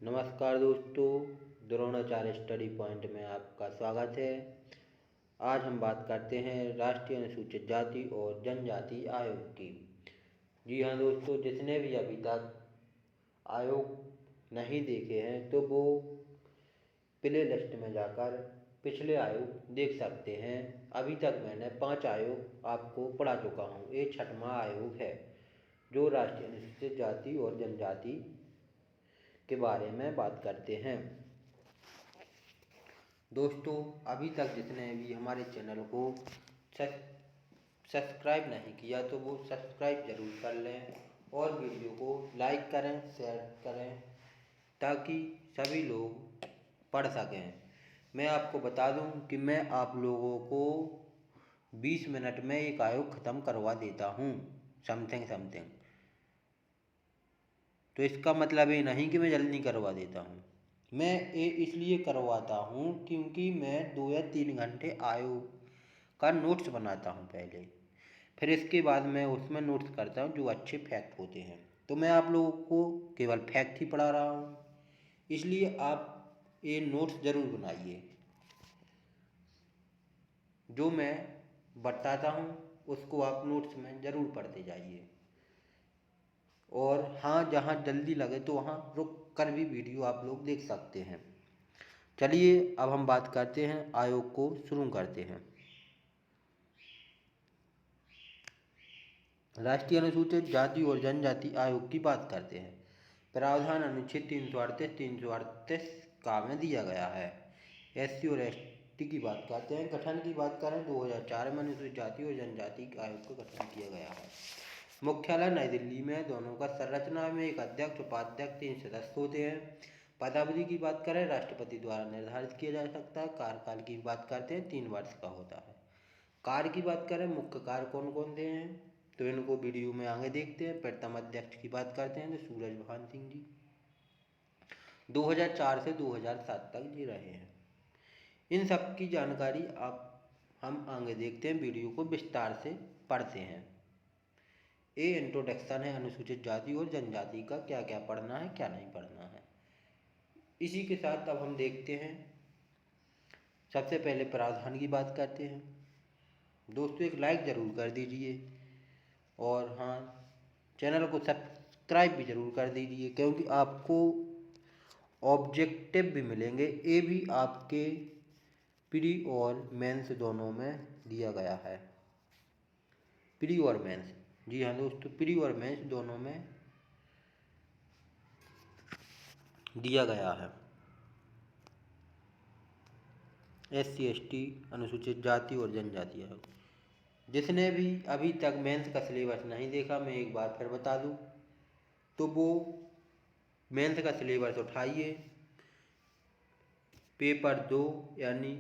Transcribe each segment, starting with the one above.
नमस्कार दोस्तों, Dronacharya study point में आपका स्वागत है। आज हम बात करते हैं राष्ट्रीय अनुसूचित जाति और जनजाति आयोग की। जी हाँ दोस्तों, जिसने भी अभी तक आयोग नहीं देखे हैं तो वो प्ले लिस्ट में जाकर पिछले आयोग देख सकते हैं। अभी तक मैंने 5 आयोग आपको पढ़ा चुका हूँ। ये 6वां आयोग है जो राष्ट्रीय अनुसूचित जाति और जनजाति के बारे में बात करते हैं। दोस्तों, अभी तक जिसने भी हमारे चैनल को सब्सक्राइब नहीं किया तो वो सब्सक्राइब ज़रूर कर लें और वीडियो को लाइक करें, शेयर करें ताकि सभी लोग पढ़ सकें। मैं आपको बता दूं कि मैं आप लोगों को 20 मिनट में एक आयोग ख़त्म करवा देता हूं, समथिंग। तो इसका मतलब ये नहीं कि मैं जल्दी करवा देता हूँ। मैं ये इसलिए करवाता हूँ क्योंकि मैं 2 या 3 घंटे आयोग का नोट्स बनाता हूँ पहले, फिर इसके बाद मैं उसमें नोट्स करता हूँ जो अच्छे फैक्ट होते हैं। तो मैं आप लोगों को केवल फैक्ट ही पढ़ा रहा हूँ, इसलिए आप ये नोट्स ज़रूर बनाइए। जो मैं बताता हूँ उसको आप नोट्स में ज़रूर पढ़ते जाइए। और हाँ, जहाँ जल्दी लगे तो वहाँ रुक कर भी वीडियो आप लोग देख सकते हैं। चलिए अब हम बात करते हैं, आयोग को शुरू करते हैं। राष्ट्रीय अनुसूचित जाति और जनजाति आयोग की बात करते हैं। प्रावधान अनुच्छेद 338 338 का में दिया गया है। SC और ST की बात करते हैं। गठन की बात करें 2004 में अनुसूचित जाति और जनजाति आयोग का गठन किया गया है। मुख्यालय नई दिल्ली में। दोनों का संरचना में एक अध्यक्ष, उपाध्यक्ष, 3 सदस्य होते हैं। पदावधि की बात करें राष्ट्रपति द्वारा निर्धारित किया जा सकता है। कार्यकाल की बात करते हैं 3 वर्ष का होता है। कार्य की बात करें मुख्य कार्य कौन कौन से हैं तो इनको वीडियो में आगे देखते हैं। प्रथम अध्यक्ष की बात करते हैं तो सूरज भान सिंह जी 2004 से 2007 तक जी रहे हैं। इन सब की जानकारी हम आगे देखते हैं, वीडियो को विस्तार से पढ़ते हैं। ये इंट्रोडक्शन है अनुसूचित जाति और जनजाति का, क्या क्या पढ़ना है क्या नहीं पढ़ना है। इसी के साथ अब हम देखते हैं, सबसे पहले प्रावधान की बात करते हैं। दोस्तों, एक लाइक ज़रूर कर दीजिए और हाँ, चैनल को सब्सक्राइब भी ज़रूर कर दीजिए क्योंकि आपको ऑब्जेक्टिव भी मिलेंगे। ये भी आपके प्री और मेंस दोनों में दिया गया है। प्री और मेंस, जी हाँ दोस्तों, प्री और मेंस दोनों में दिया गया है। SC ST अनुसूचित जाति और जनजाति आयोग। जिसने भी अभी तक मेंस का सिलेबस नहीं देखा, मैं एक बार फिर बता दूं तो वो मेंस का सिलेबस उठाइए। पेपर 2 यानी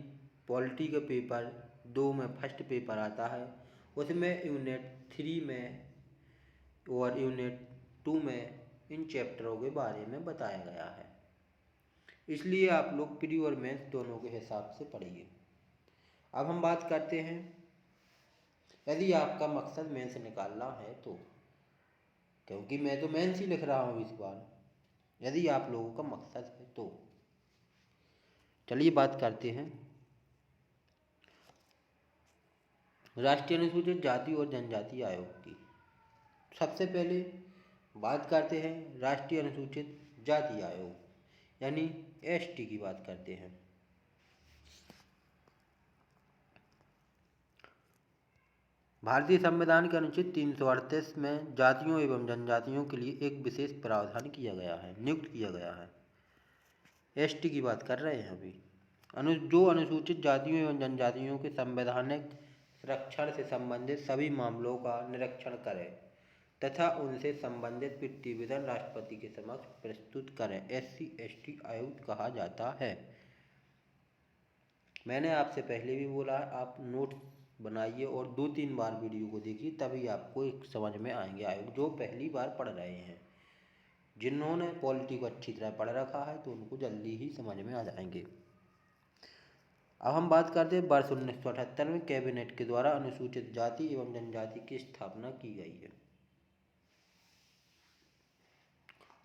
पॉलिटी का पेपर 2 में फर्स्ट पेपर आता है, उसमें यूनिट 3 में और यूनिट 2 में इन चैप्टरों के बारे में बताया गया है। इसलिए आप लोग प्री और मेंस दोनों के हिसाब से पढ़िए। अब हम बात करते हैं, यदि आपका मकसद मेंस निकालना है तो, क्योंकि मैं तो मेंस ही लिख रहा हूँ इस बार, यदि आप लोगों का मकसद है तो चलिए बात करते हैं राष्ट्रीय अनुसूचित जाति और जनजाति आयोग की। सबसे पहले बात करते हैं राष्ट्रीय अनुसूचित जाति आयोग यानी ST की बात करते हैं। भारतीय संविधान के अनुच्छेद 338 में जातियों एवं जनजातियों के लिए एक विशेष प्रावधान किया गया है, नियुक्त किया गया है। ST की बात कर रहे हैं अभी। जो अनुसूचित जातियों एवं जनजातियों के संवैधानिक संरक्षण से संबंधित सभी मामलों का निरीक्षण करे तथा उनसे संबंधित प्रतिवेदन राष्ट्रपति के समक्ष प्रस्तुत करें, SC ST आयोग कहा जाता है। मैंने आपसे पहले भी बोला, आप नोट्स बनाइए और 2-3 बार वीडियो को देखिए, तभी आपको एक समझ में आएंगे आयोग। जो पहली बार पढ़ रहे हैं, जिन्होंने पॉलिटी को अच्छी तरह पढ़ रखा है तो उनको जल्दी ही समझ में आ जाएंगे। अब हम बात करते हैं वर्ष 1978 में कैबिनेट के द्वारा अनुसूचित जाति एवं जनजाति की स्थापना की गई है।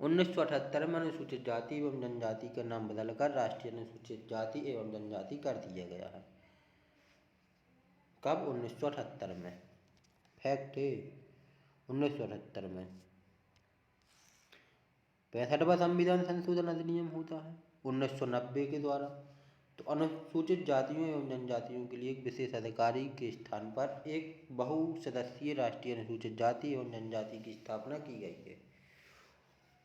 1978 में अनुसूचित जाति एवं जनजाति का नाम बदलकर राष्ट्रीय अनुसूचित जाति एवं जनजाति कर दिया गया है। कब? 1978 में। फैक्ट है 1978 में। 65वां संविधान संशोधन अधिनियम होता है 1990 के द्वारा। तो अनुसूचित जातियों एवं जनजातियों के लिए एक विशेष अधिकारी के स्थान पर एक बहुसदस्यीय राष्ट्रीय अनुसूचित जाति एवं जनजाति की स्थापना की गई है।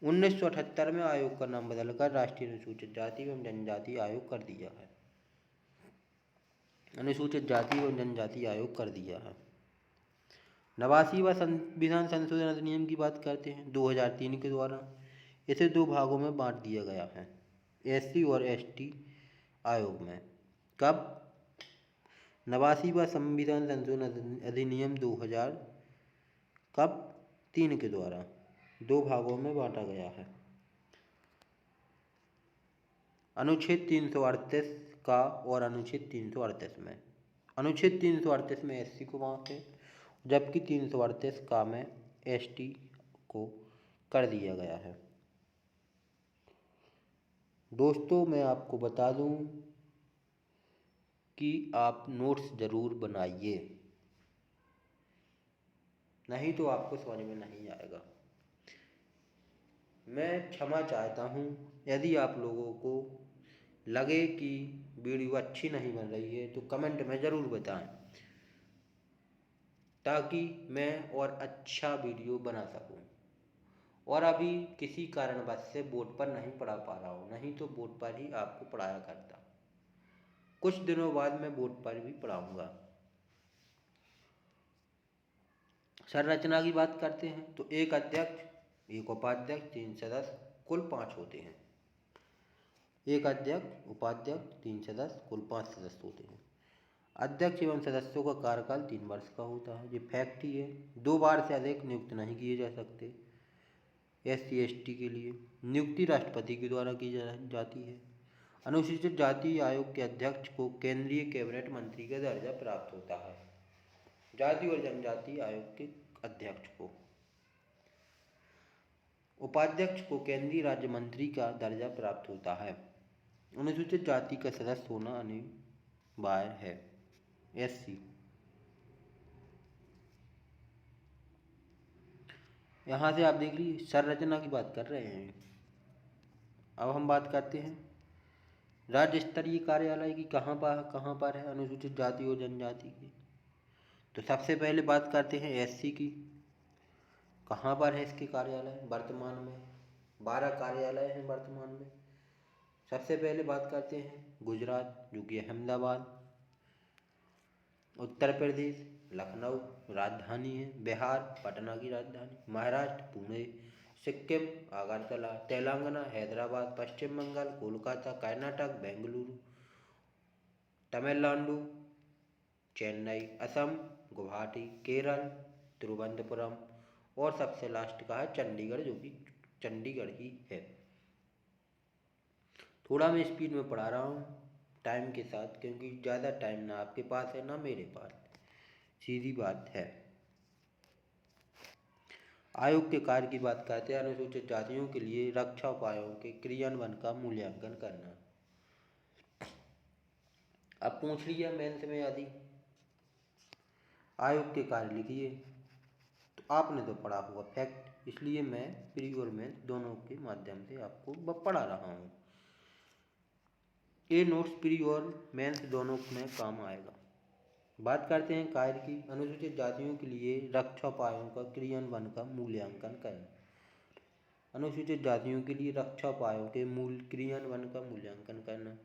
1978 में आयोग का नाम बदलकर राष्ट्रीय अनुसूचित जाति एवं जनजाति आयोग कर दिया है। अनुसूचित जाति एवं जनजाति आयोग कर दिया है। 89वां संविधान संशोधन अधिनियम की बात करते हैं 2003 के द्वारा। इसे 2 भागों में बांट दिया गया है, एससी और एसटी आयोग में। कब? 89वां संविधान संशोधन अधिनियम 2000 कब? 3 के द्वारा 2 भागों में बांटा गया है। अनुच्छेद 338 का और अनुच्छेद 338 में। अनुच्छेद 338 में एससी को बांटे, जबकि 338 का में एसटी को कर दिया गया है। दोस्तों, मैं आपको बता दूं कि आप नोट्स ज़रूर बनाइए, नहीं तो आपको समझ में नहीं आएगा। मैं क्षमा चाहता हूं यदि आप लोगों को लगे कि वीडियो अच्छी नहीं बन रही है तो कमेंट में ज़रूर बताएं, ताकि मैं और अच्छा वीडियो बना सकूं। और अभी किसी कारणवश से बोर्ड पर नहीं पढ़ा पा रहा हूँ, नहीं तो बोर्ड पर ही आपको पढ़ाया करता। कुछ दिनों बाद मैं बोर्ड पर भी पढ़ाऊँगा। संरचना की बात करते हैं तो एक अध्यक्ष, एक उपाध्यक्ष, 3 सदस्य, कुल 5 होते हैं। एक अध्यक्ष, उपाध्यक्ष, 3 सदस्य, कुल 5 सदस्य होते हैं। अध्यक्ष एवं सदस्यों का कार्यकाल 3 वर्ष का होता है। ये फैक्ट ही है। 2 बार से अधिक नियुक्त नहीं किए जा सकते। एससी एसटी के लिए नियुक्ति राष्ट्रपति के द्वारा की जाती है। अनुसूचित जाति आयोग के अध्यक्ष को केंद्रीय कैबिनेट मंत्री का दर्जा प्राप्त होता है। जाति और जनजाति आयोग के अध्यक्ष को। उपाध्यक्ष को केंद्रीय राज्य मंत्री का दर्जा प्राप्त होता है। अनुसूचित जाति का सदस्य होना अनिवार्य है। एससी। यहाँ से आप देख लीजिए, संरचना की बात कर रहे हैं। अब हम बात करते हैं राज्य स्तरीय कार्यालय की कहाँ पर है अनुसूचित जाति और जनजाति की। तो सबसे पहले बात करते हैं एससी की। कहाँ पर है इसके कार्यालय? वर्तमान में 12 कार्यालय हैं वर्तमान में। सबसे पहले बात करते हैं गुजरात, जो कि अहमदाबाद। उत्तर प्रदेश लखनऊ राजधानी है। बिहार पटना की राजधानी। महाराष्ट्र पुणे। सिक्किम अगरतला। तेलंगाना हैदराबाद। पश्चिम बंगाल कोलकाता। कर्नाटक बेंगलुरु। तमिलनाडु चेन्नई। असम गुवाहाटी। केरल तिरुवनंतपुरम। और सबसे लास्ट का है चंडीगढ़, जो कि चंडीगढ़ ही है। थोड़ा मैं स्पीड में पढ़ा रहा हूँ टाइम के साथ, क्योंकि ज़्यादा टाइम ना आपके पास है ना मेरे पास, सीधी बात है। आयोग के कार्य की बात करते हैं। अनुसूचित जातियों के लिए रक्षा उपायों के क्रियान्वयन का मूल्यांकन करना। अब पूछ लिया मेंस में यदि आयोग के कार्य लिखिए, तो आपने तो पढ़ा हुआ फैक्ट, इसलिए मैं प्री और मेंस दोनों के माध्यम से आपको पढ़ा रहा हूँ। ये नोट्स प्री और मेंस दोनों में काम आएगा। बात करते हैं कार्य की। अनुसूचित जातियों के लिए रक्षा उपायों का क्रियान्वयन का मूल्यांकन करना। अनुसूचित जातियों के लिए रक्षा उपायों के क्रियान्वयन का मूल्यांकन करना।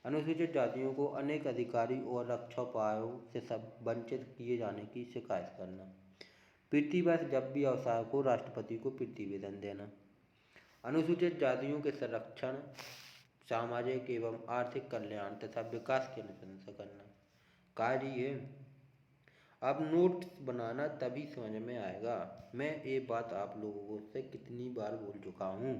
अनुसूचित जातियों को अनेक अधिकारी और रक्षा उपायों से सब वंचित किए जाने की शिकायत करना। प्रीतिवश जब भी आवश्यक हो राष्ट्रपति को प्रतिवेदन देना। अनुसूचित जातियों के संरक्षण, सामाजिक एवं आर्थिक कल्याण तथा विकास की अनुशंसा करना कार्य है। अब नोट्स बनाना तभी समझ में आएगा। मैं ये बात आप लोगों से कितनी बार बोल चुका हूँ।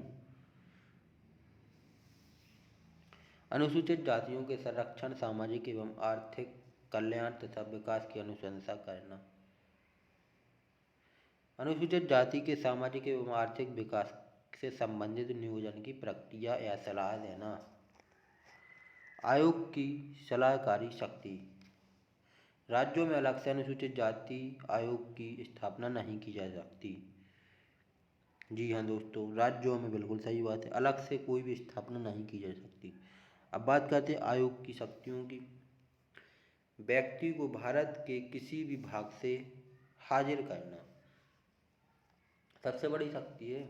अनुसूचित जातियों के संरक्षण, सामाजिक एवं आर्थिक कल्याण तथा विकास की अनुशंसा करना। अनुसूचित जाति के सामाजिक एवं आर्थिक विकास से संबंधित नियोजन की प्रक्रिया या सलाह देना। आयोग की सलाहकारी शक्ति। राज्यों में अलग से अनुसूचित जाति आयोग की स्थापना नहीं की जा सकती। जी हाँ दोस्तों, राज्यों में बिल्कुल सही बात है, अलग से कोई भी स्थापना नहीं की जा सकती। अब बात करते हैं आयोग की शक्तियों की। व्यक्ति को भारत के किसी भी भाग से हाजिर करना सबसे बड़ी शक्ति है,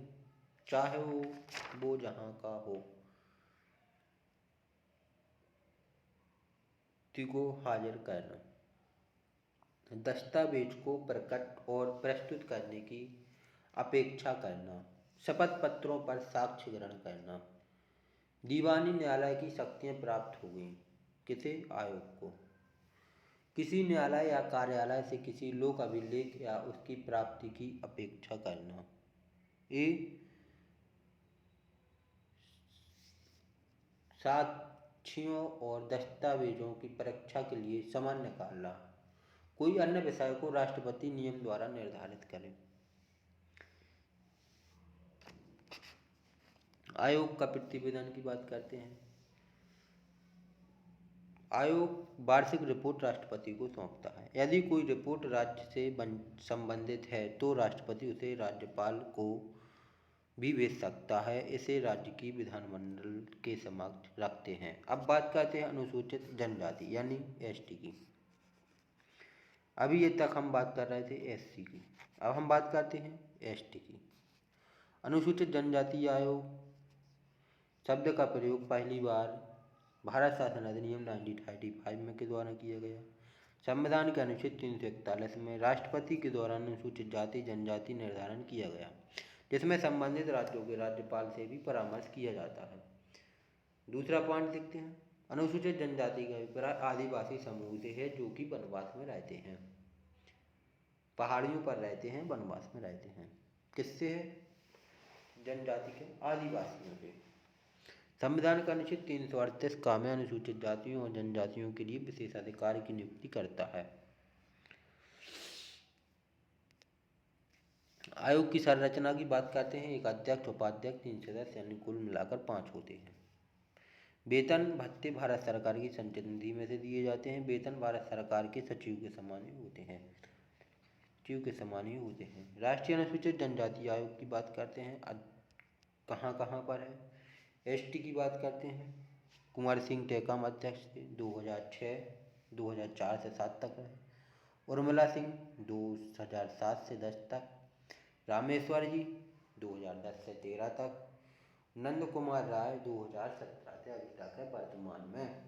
चाहे वो जहाँ का हो, को हाजिर करना। दस्तावेज को प्रकट और प्रस्तुत करने की अपेक्षा करना। शपथ पत्रों पर साक्ष्य ग्रहण करना। दीवानी न्यायालय की शक्तियाँ प्राप्त हो गई किसे? आयोग को। किसी न्यायालय या कार्यालय से किसी लोक अभिलेख या उसकी प्राप्ति की अपेक्षा करना। ए साक्ष्यों और दस्तावेजों की परीक्षा के लिए समय निकालना। कोई अन्य विषय को राष्ट्रपति नियम द्वारा निर्धारित करे। आयोग का प्रतिवेदन की बात करते हैं। आयोग वार्षिक रिपोर्ट राष्ट्रपति को सौंपता है। यदि कोई रिपोर्ट राज्य से संबंधित है तो राष्ट्रपति उसे राज्यपाल को भी भेज सकता है। इसे राज्य की विधानमंडल के समक्ष रखते हैं। अब बात करते हैं अनुसूचित जनजाति यानी एसटी की। अभी ये तक हम बात कर रहे थे एससी की, अब हम बात करते हैं एसटी की। अनुसूचित जनजाति आयोग शब्द का प्रयोग पहली बार भारत शासन अधिनियम 1935 में के द्वारा किया गया। संविधान के अनुच्छेद 341 में राष्ट्रपति के द्वारा अनुसूचित जाति जनजाति निर्धारण किया गया, जिसमें संबंधित राज्यों के राज्यपाल से भी परामर्श किया जाता है। दूसरा पॉइंट देखते हैं। अनुसूचित जनजाति का अभिप्राय आदिवासी समूह से है जो कि वनवास में रहते हैं, पहाड़ियों पर रहते हैं, वनवास में रहते हैं। किससे है? जनजाति के आदिवासियों से। संविधान का अनुच्छेद 338 काम्य अनुसूचित जातियों और जनजातियों के लिए विशेष अधिकार की नियुक्ति करता है। आयोग की संरचना की बात करते हैं। एक अध्यक्ष, उपाध्यक्ष, 3 सदस्य यानी कुल मिलाकर 5 होते हैं। वेतन भत्ते भारत सरकार की संचित निधि में से दिए जाते हैं। वेतन भारत सरकार के सचिव के समान ही होते हैं, राष्ट्रीय अनुसूचित जनजाति आयोग की बात करते हैं। कहाँ कहाँ पर है? एसटी की बात करते हैं। कुंवर सिंह टेकाम अध्यक्ष थे, 2004 से 7 तक रहे। उर्मिला सिंह 2007 से 10 तक। रामेश्वर जी 2010 से 13 तक। नंद कुमार राय 2017 से अभी तक है वर्तमान में।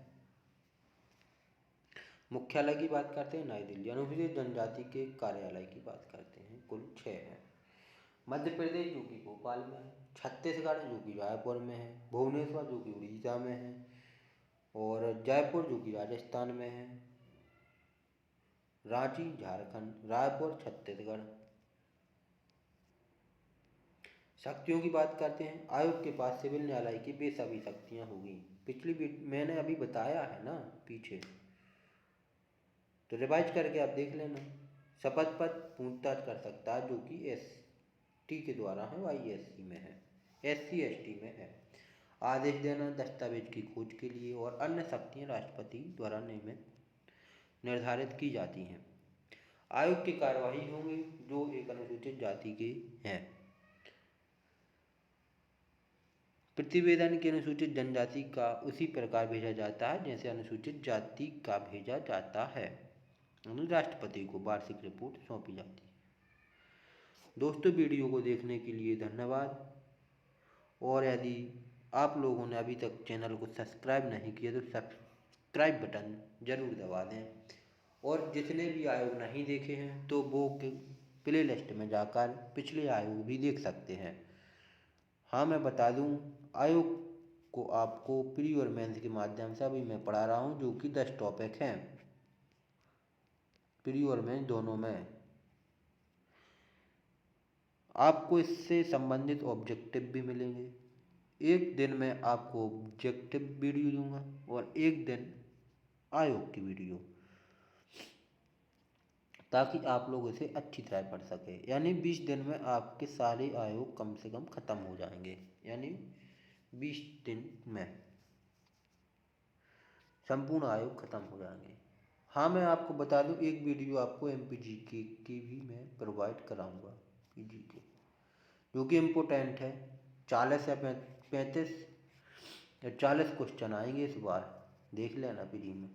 मुख्यालय की बात करते हैं नई दिल्ली। अनुसूचित जनजाति के कार्यालय की बात करते हैं, कुल 6 है। मध्य प्रदेश जो कि भोपाल में है, छत्तीसगढ़ जो कि रायपुर में है, भुवनेश्वर जो कि उड़ीसा में है, और जयपुर जो कि राजस्थान में है, रांची झारखंड, रायपुर छत्तीसगढ़। शक्तियों की बात करते हैं। आयोग के पास सिविल न्यायालय की वे सभी शक्तियाँ होगी। मैंने अभी बताया है ना पीछे, तो रिवाइज करके आप देख लेना। शपथ पत्र पूछताछ कर सकता है जो कि एसटी के द्वारा है, वाईएससी में है, एससी एसटी में है। आदेश देना दस्तावेज की खोज के लिए, और अन्य शक्तियाँ राष्ट्रपति द्वारा निर्धारित की जाती हैं। आयोग की कार्यवाही होंगी जो एक अनुसूचित जाति के हैं। प्रतिवेदन के अनुसूचित जनजाति का उसी प्रकार भेजा जाता है जैसे अनुसूचित जाति का भेजा जाता है। राष्ट्रपति को वार्षिक रिपोर्ट सौंपी जाती है। दोस्तों, वीडियो को देखने के लिए धन्यवाद। और यदि आप लोगों ने अभी तक चैनल को सब्सक्राइब नहीं किया तो सब्सक्राइब बटन जरूर दबा दें, और जितने भी आयोग नहीं देखे हैं तो वो प्ले लिस्ट में जाकर पिछले आयोग भी देख सकते हैं। हाँ, मैं बता दूं, आयोग को आपको प्री और मेंस के माध्यम से अभी मैं पढ़ा रहा हूँ, जो कि 10 टॉपिक हैं, प्री और मेंस दोनों में। आपको इससे संबंधित ऑब्जेक्टिव भी मिलेंगे। एक दिन में आपको ऑब्जेक्टिव वीडियो दूंगा और एक दिन आयोग की वीडियो। ताकि आप लोग इसे अच्छी तरह पढ़ सकें। यानी 20 दिन में आपके सारे आयोग कम से कम ख़त्म हो जाएंगे। यानी 20 दिन में संपूर्ण आयोग ख़त्म हो जाएंगे। हाँ, मैं आपको बता दूं, एक वीडियो आपको MPGK की भी मैं प्रोवाइड कराऊंगा, PGK, जो कि इम्पोर्टेंट है। 40 या 35 या 40 क्वेश्चन आएंगे इस बार, देख लेना फ्री में,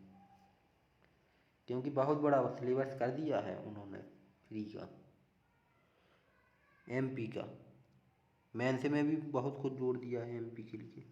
क्योंकि बहुत बड़ा सिलेबस कर दिया है उन्होंने फ्री का, MP का। मेंस में भी बहुत कुछ जोड़ दिया है MP के लिए।